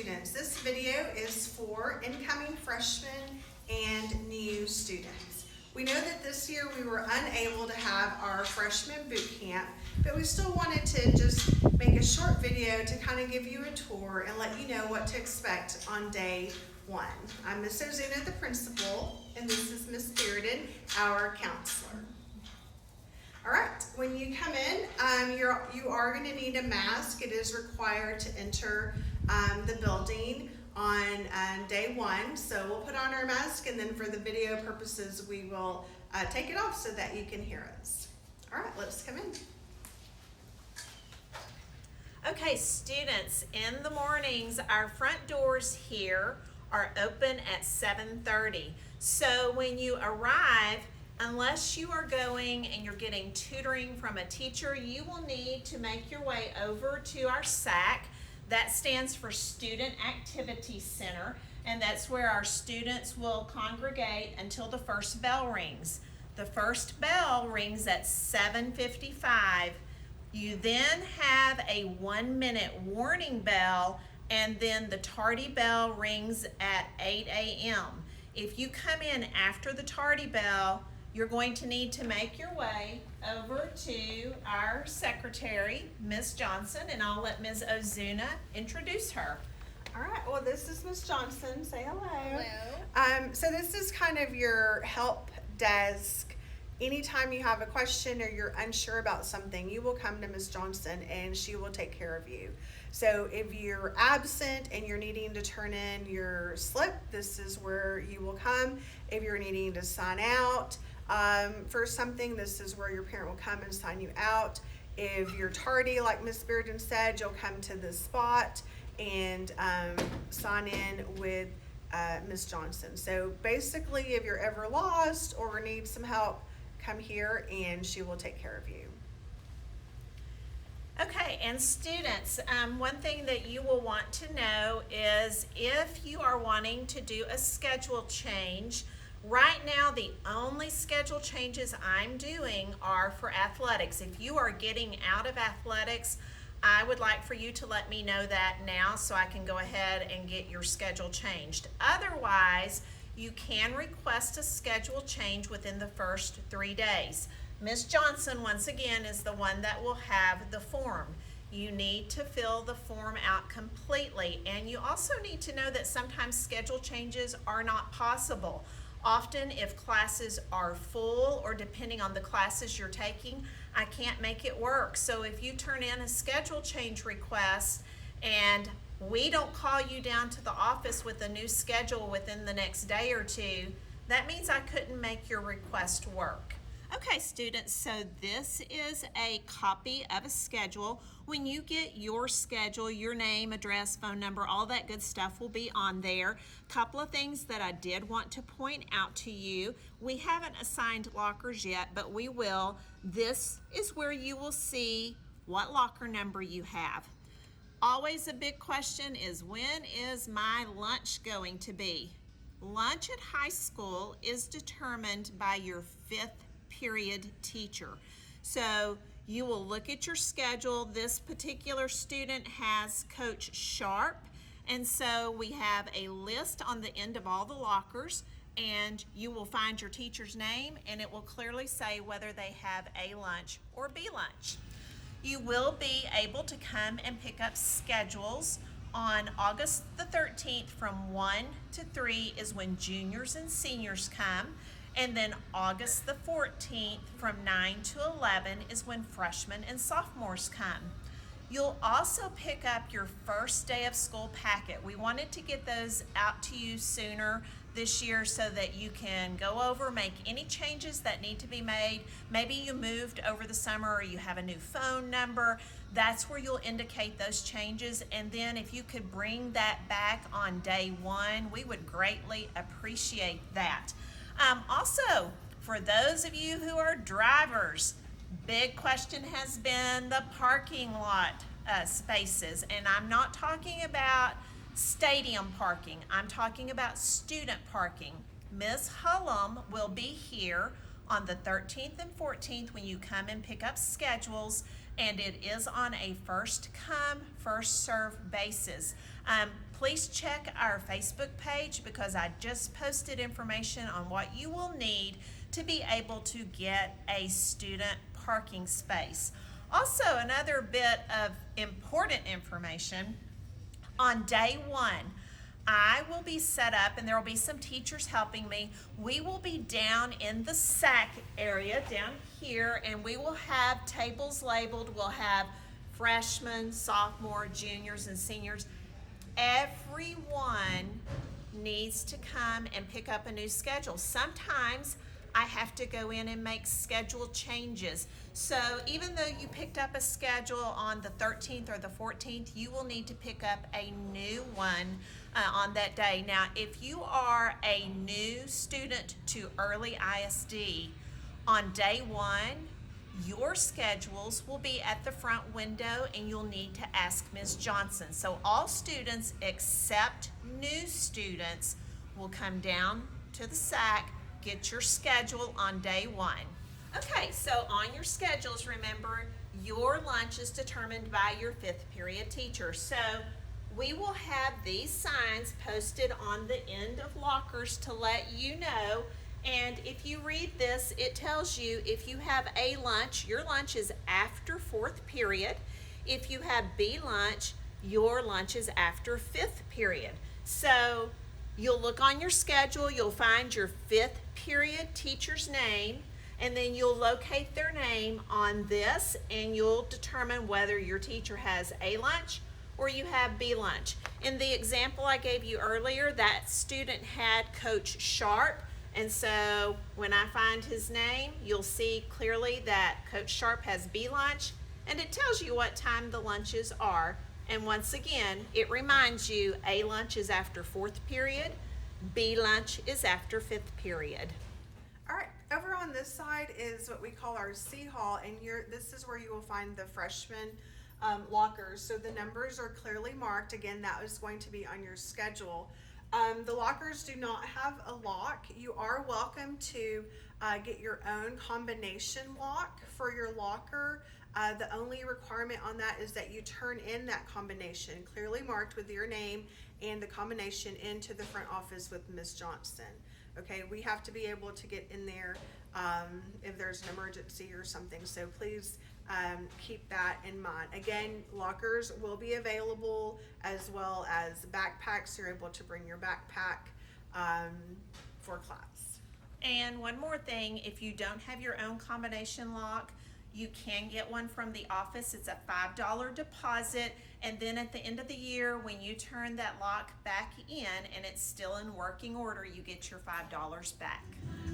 students, this video is for incoming freshmen and new students. We know that this year we were unable to have our freshman boot camp, but we still wanted to just make a short video to kind of give you a tour and let you know what to expect on day one. I'm Miss Ozuna, the principal, and this is Miss Spirited, our counselor. All right, when you come in, you are going to need a mask. It is required to enter the building on day one. So we'll put on our mask, and then for the video purposes, we will take it off so that you can hear us. All right, let's come in. Okay, students, in the mornings, our front doors here are open at 7:30. So when you arrive, unless you are going and you're getting tutoring from a teacher, you will need to make your way over to our SAC. That stands for Student Activity Center, and that's where our students will congregate until the first bell rings. The first bell rings at 7:55. You then have a 1-minute warning bell, and then the tardy bell rings at 8 a.m. If you come in after the tardy bell, you're going to need to make your way over to our secretary, Ms. Johnson, and I'll let Ms. Ozuna introduce her. All right, well, this is Ms. Johnson. Say hello. Hello. So this is kind of your help desk. Anytime you have a question or you're unsure about something, you will come to Ms. Johnson and she will take care of you. So if you're absent and you're needing to turn in your slip, this is where you will come. If you're needing to sign out for something, this is where your parent will come and sign you out. If you're tardy, like Ms. Bearden said, you'll come to this spot and sign in with Ms. Johnson. So basically, if you're ever lost or need some help, come here and she will take care of you. Okay, and students, one thing that you will want to know is if you are wanting to do a schedule change, right now the only schedule changes I'm doing are for athletics. If you are getting out of athletics, I would like for you to let me know that now so I can go ahead and get your schedule changed. Otherwise, you can request a schedule change within the first 3 days. Ms. Johnson, once again, is the one that will have the form. You need to fill the form out completely, and you also need to know that sometimes schedule changes are not possible. Often, if classes are full or depending on the classes you're taking, I can't make it work. So if you turn in a schedule change request and we don't call you down to the office with a new schedule within the next day or two, that means I couldn't make your request work. Okay, students, so this is a copy of a schedule. When you get your schedule, your name, address, phone number, all that good stuff will be on there. Couple of things that I did want to point out to you. We haven't assigned lockers yet, but we will. This is where you will see what locker number you have. Always a big question is, when is my lunch going to be? Lunch at high school is determined by your 5th period teacher. So you will look at your schedule. This particular student has Coach Sharp, and so we have a list on the end of all the lockers, and you will find your teacher's name, and it will clearly say whether they have A lunch or B lunch. You will be able to come and pick up schedules on August the 13th from 1 to 3 is when juniors and seniors come. And then August the 14th from 9 to 11 is when freshmen and sophomores come. You'll also pick up your first day of school packet. We wanted to get those out to you sooner this year so that you can go over, make any changes that need to be made. Maybe you moved over the summer or you have a new phone number. That's where you'll indicate those changes. And then if you could bring that back on day one, we would greatly appreciate that. Also, for those of you who are drivers, big question has been the parking lot spaces. And I'm not talking about stadium parking. I'm talking about student parking. Ms. Hullum will be here on the 13th and 14th when you come and pick up schedules, and it is on a first come, first served basis. Please check our Facebook page because I just posted information on what you will need to be able to get a student parking space. Also, another bit of important information, on day one, I will be set up and there will be some teachers helping me. We will be down in the SAC area down here, and we will have tables labeled. We'll have freshmen, sophomore, juniors, and seniors. Everyone needs to come and pick up a new schedule. Sometimes I have to go in and make schedule changes. So even though you picked up a schedule on the 13th or the 14th, you will need to pick up a new one on that day. Now, if you are a new student to early ISD, on day one, your schedules will be at the front window and you'll need to ask Ms. Johnson. So all students except new students will come down to the SAC, get your schedule on day one. Okay, so on your schedules, remember, your lunch is determined by your fifth period teacher. So we will have these signs posted on the end of lockers to let you know. And if you read this, it tells you if you have A lunch, your lunch is after fourth period. If you have B lunch, your lunch is after fifth period. So you'll look on your schedule, you'll find your fifth period teacher's name, and then you'll locate their name on this, and you'll determine whether your teacher has A lunch or you have B lunch. In the example I gave you earlier, that student had Coach Sharp, and so when I find his name, you'll see clearly that Coach Sharp has B lunch, and it tells you what time the lunches are. And once again, it reminds you A lunch is after fourth period, B lunch is after fifth period. All right, over on this side is what we call our C hall, and this is where you will find the freshman lockers. So the numbers are clearly marked. Again, that is going to be on your schedule. The lockers do not have a lock. You are welcome to get your own combination lock for your locker. The only requirement on that is that you turn in that combination, clearly marked with your name and the combination, into the front office with Ms. Johnson. Okay, we have to be able to get in there if there's an emergency or something, so please keep that in mind. Again, lockers will be available as well as backpacks. You're able to bring your backpack for class. And one more thing, if you don't have your own combination lock, you can get one from the office. It's a $5 deposit, and then at the end of the year, when you turn that lock back in and it's still in working order, you get your $5 back.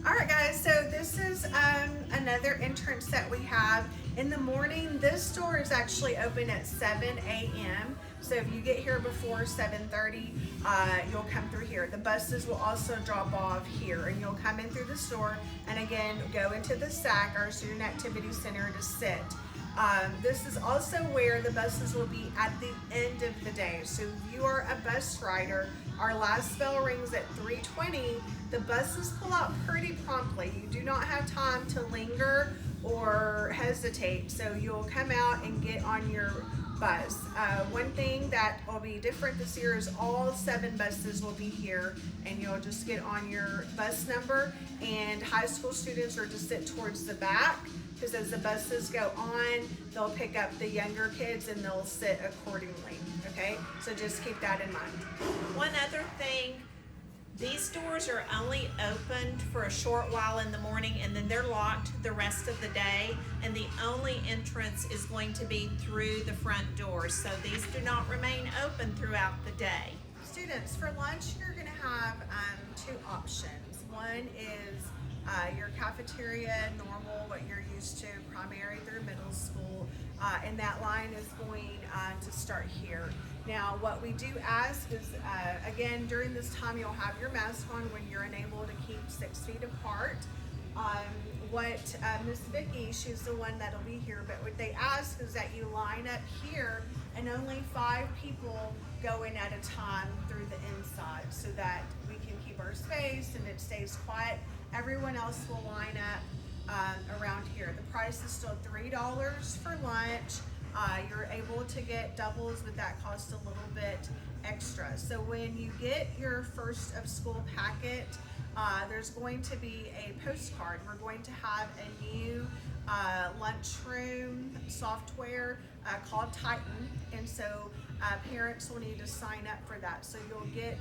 All right, guys, so this is another entrance that we have. In the morning, this door is actually open at 7 a.m. So if you get here before 7:30, you'll come through here. The buses will also drop off here, and you'll come in through this door and again go into the SAC, our Student Activity Center, to sit. This is also where the buses will be at the end of the day. So if you are a bus rider, our last bell rings at 3:20. The buses pull out pretty promptly. You do not have time to linger or hesitate. So you'll come out and get on your bus. One thing that will be different this year is all 7 buses will be here, and you'll just get on your bus number, and high school students are to sit towards the back, because as the buses go on, they'll pick up the younger kids and they'll sit accordingly. Okay, so just keep that in mind. One other thing, these doors are only opened for a short while in the morning, and then they're locked the rest of the day, and the only entrance is going to be through the front doors. So these do not remain open throughout the day. Students, for lunch, you're going to have 2 options. One is your cafeteria, normal, what you're used to, primary through middle school, and that line is going to start here. Now, what we do ask is, again, during this time, you'll have your mask on when you're unable to keep 6 feet apart. Miss Vicki, she's the one that'll be here, but what they ask is that you line up here and only 5 people go in at a time through the inside, so that we can keep our space and it stays quiet. Everyone else will line up around here. The price is still $3 for lunch. You're able to get doubles, but that costs a little bit extra. So when you get your first of school packet, there's going to be a postcard. We're going to have a new lunchroom software called Titan, and so parents will need to sign up for that. So you'll get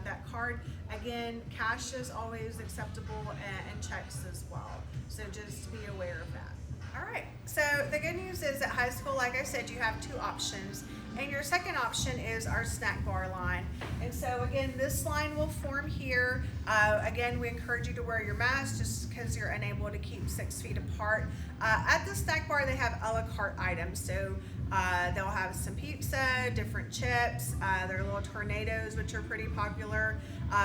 that card. Again, cash is always acceptable and checks as well. So just be aware of that. All right, so the good news is at high school, like I said, you have two options. And your second option is our snack bar line. And so again, this line will form here. Again, we encourage you to wear your mask just because you're unable to keep 6 feet apart. At the snack bar, they have a la carte items. So they'll have some pizza, different chips, their little tornadoes, which are pretty popular.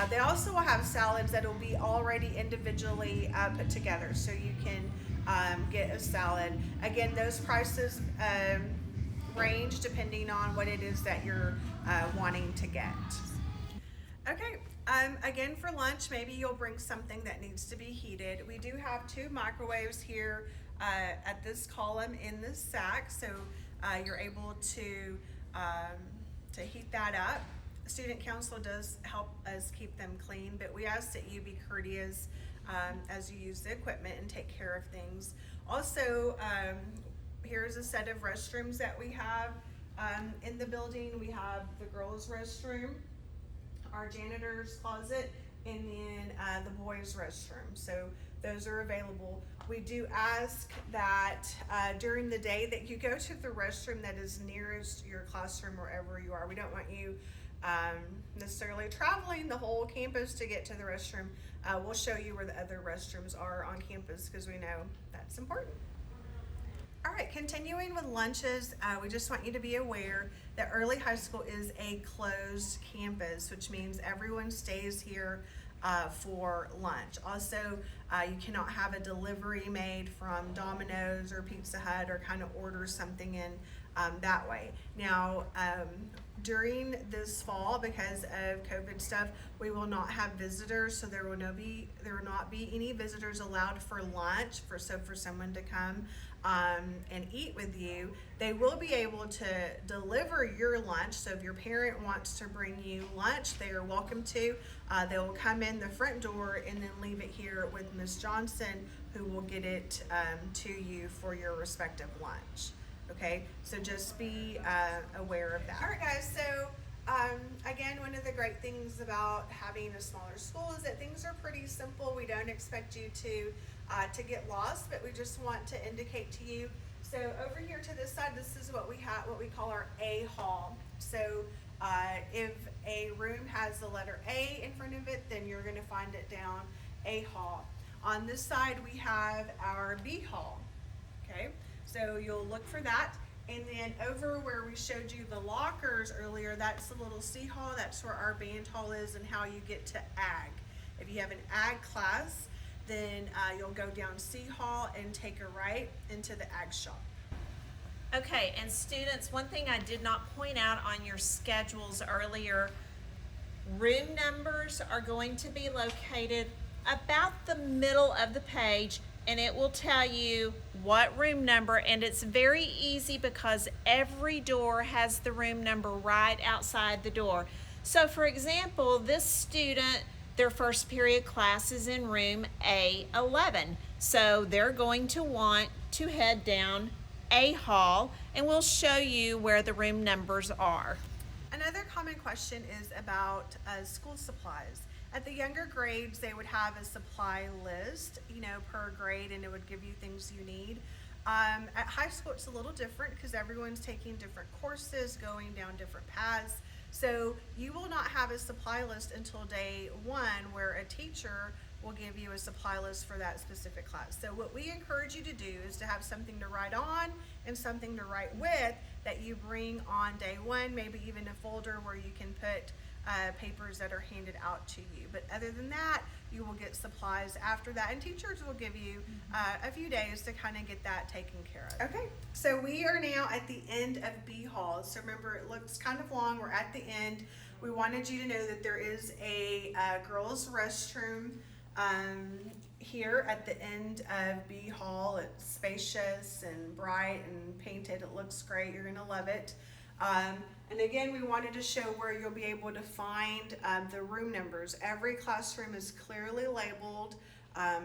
They also will have salads that will be already individually put together. So you can get a salad. Again, those prices range depending on what it is that you're wanting to get. Okay, again for lunch, maybe you'll bring something that needs to be heated. We do have 2 microwaves here at this column in this sack, so you're able to heat that up. Student council does help us keep them clean, but we ask that you be courteous as you use the equipment and take care of things. Also, here's a set of restrooms that we have in the building. We have the girls' restroom, our janitor's closet, and then the boys' restroom. So those are available. We do ask that during the day that you go to the restroom that is nearest your classroom, wherever you are. We don't want you necessarily traveling the whole campus to get to the restroom. We'll show you where the other restrooms are on campus because we know that's important. All right, continuing with lunches, we just want you to be aware that Early High School is a closed campus, which means everyone stays here for lunch. Also, you cannot have a delivery made from Domino's or Pizza Hut or kind of order something in that way. Now, during this fall, because of COVID stuff, we will not have visitors, so there will not be any visitors allowed for lunch for someone to come and eat with you. They will be able to deliver your lunch, so if your parent wants to bring you lunch, they are welcome to. They will come in the front door and then leave it here with Ms. Johnson, who will get it to you for your respective lunch. Okay, so just be aware of that. All right, guys, so again, one of the great things about having a smaller school is that things are pretty simple. We don't expect you to get lost, but we just want to indicate to you. So over here to this side, this is what we have, what we call our A hall. So if a room has the letter A in front of it, then you're going to find it down A hall. On this side, we have our B hall. Okay, so you'll look for that. And then over where we showed you the lockers earlier, that's the little C hall. That's where our band hall is and how you get to ag. If you have an ag class, then you'll go down C hall and take a right into the ag shop. Okay, and students, one thing I did not point out on your schedules earlier, room numbers are going to be located about the middle of the page, and it will tell you what room number, and it's very easy because every door has the room number right outside the door. So for example, this student, their first period class is in room A11. So they're going to want to head down A hall, and we'll show you where the room numbers are. Another common question is about school supplies. At the younger grades, they would have a supply list, per grade, and it would give you things you need. At high school, it's a little different because everyone's taking different courses, going down different paths. So you will not have a supply list until day 1, where a teacher will give you a supply list for that specific class. So what we encourage you to do is to have something to write on and something to write with that you bring on day 1, maybe even a folder where you can put papers that are handed out to you. But other than that, you will get supplies after that, and teachers will give you a few days to kind of get that taken care of. Okay, so we are now at the end of B hall. So remember, it looks kind of long. We're at the end. We wanted you to know that there is a girls' restroom Here at the end of B Hall. It's spacious and bright and painted. It looks great. You're gonna love it. And again, we wanted to show where you'll be able to find the room numbers. Every classroom is clearly labeled,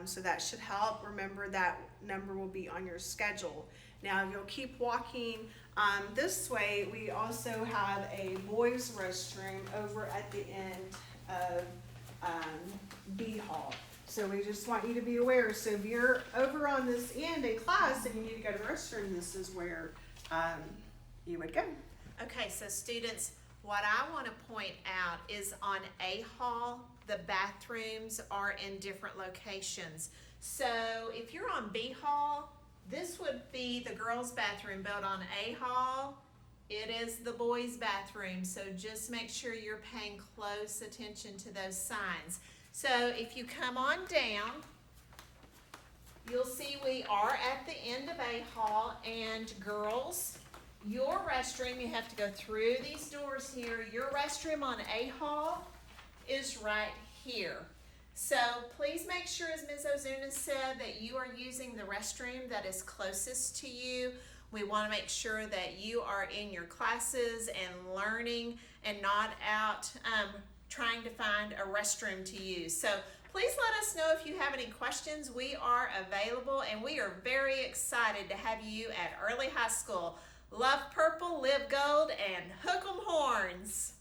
so that should help. Remember that number will be on your schedule. Now, if you'll keep walking this way, we also have a boys' restroom over at the end of B Hall. So we just want you to be aware. So if you're over on this end in class and you need to go to the restroom, this is where you would go. Okay, so students, what I want to point out is on A Hall, the bathrooms are in different locations. So if you're on B Hall, this would be the girls' bathroom, but on A Hall, it is the boys' bathroom. So just make sure you're paying close attention to those signs. So if you come on down, you'll see we are at the end of A Hall, and girls, your restroom, you have to go through these doors here. Your restroom on A Hall is right here. So please make sure, as Ms. Ozuna said, that you are using the restroom that is closest to you. We want to make sure that you are in your classes and learning and not out trying to find a restroom to use. So please let us know if you have any questions. We are available, and we are very excited to have you at Early High School. Love purple, live gold, and hook 'em horns.